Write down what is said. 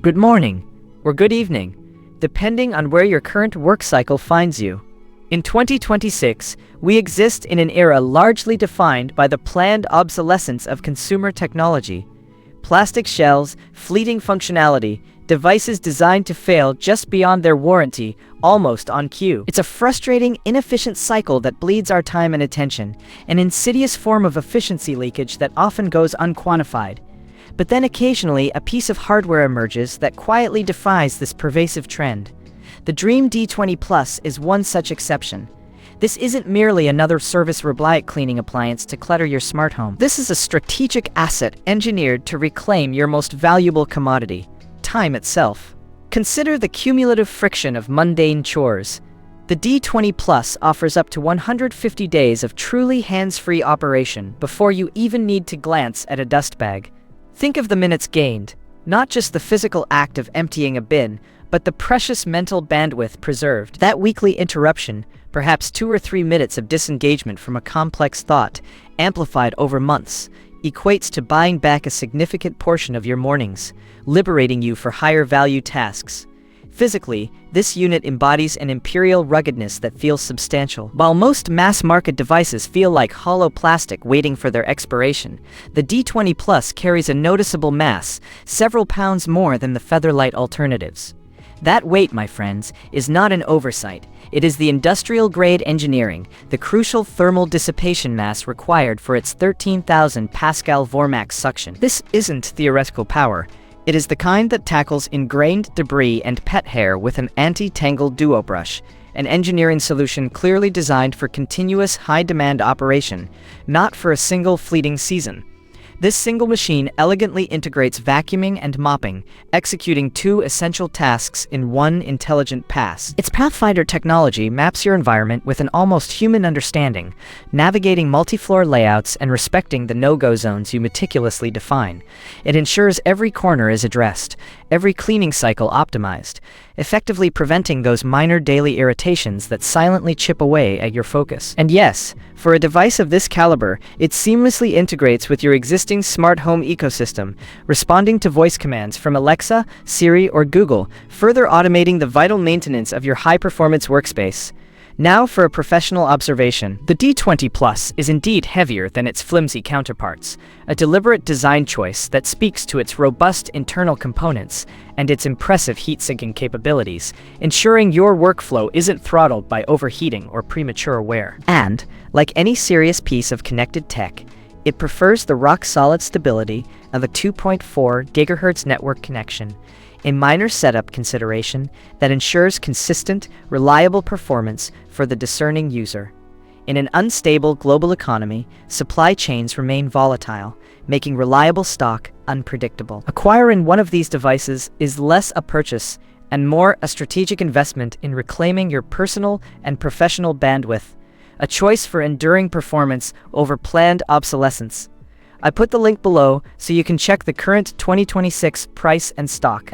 good morning, or good evening, depending on where your current work cycle finds you. In 2026, we exist in an era largely defined by the planned obsolescence of consumer technology. Plastic shells, fleeting functionality, devices designed to fail just beyond their warranty, almost on cue. It's a frustrating, inefficient cycle that bleeds our time and attention, an insidious form of efficiency leakage that often goes unquantified. But then occasionally, a piece of hardware emerges that quietly defies this pervasive trend. The DREAME D20 Plus is one such exception. This isn't merely another service-reliant cleaning appliance to clutter your smart home. This is a strategic asset engineered to reclaim your most valuable commodity, time itself. Consider the cumulative friction of mundane chores. The D20 Plus offers up to 150 days of truly hands-free operation before you even need to glance at a dust bag. Think of the minutes gained, not just the physical act of emptying a bin, but the precious mental bandwidth preserved. That weekly interruption, perhaps 2 or 3 minutes of disengagement from a complex thought, amplified over months, equates to buying back a significant portion of your mornings, liberating you for higher-value tasks. Physically, this unit embodies an Imperial ruggedness that feels substantial. While most mass-market devices feel like hollow plastic waiting for their expiration, the D20 Plus carries a noticeable mass, several pounds more than the featherlight alternatives. That weight, my friends, is not an oversight. It is the industrial-grade engineering, the crucial thermal dissipation mass required for its 13,000 Pascal Vormax suction. This isn't theoretical power. It is the kind that tackles ingrained debris and pet hair with an anti-tangle DuoBrush, an engineering solution clearly designed for continuous high-demand operation, not for a single fleeting season. This single machine elegantly integrates vacuuming and mopping, executing 2 essential tasks in one intelligent pass. Its Pathfinder technology maps your environment with an almost human understanding, navigating multi-floor layouts and respecting the no-go zones you meticulously define. It ensures every corner is addressed, every cleaning cycle optimized, effectively preventing those minor daily irritations that silently chip away at your focus. And yes, for a device of this caliber, it seamlessly integrates with your existing smart home ecosystem, responding to voice commands from Alexa, Siri, or Google, further automating the vital maintenance of your high-performance workspace. Now for a professional observation. The D20 Plus is indeed heavier than its flimsy counterparts, a deliberate design choice that speaks to its robust internal components and its impressive heat-sinking capabilities, ensuring your workflow isn't throttled by overheating or premature wear. And, like any serious piece of connected tech, it prefers the rock-solid stability of a 2.4 GHz network connection, a minor setup consideration that ensures consistent, reliable performance for the discerning user. In an unstable global economy, supply chains remain volatile, making reliable stock unpredictable. Acquiring one of these devices is less a purchase and more a strategic investment in reclaiming your personal and professional bandwidth, a choice for enduring performance over planned obsolescence. I put the link below so you can check the current 2026 price and stock.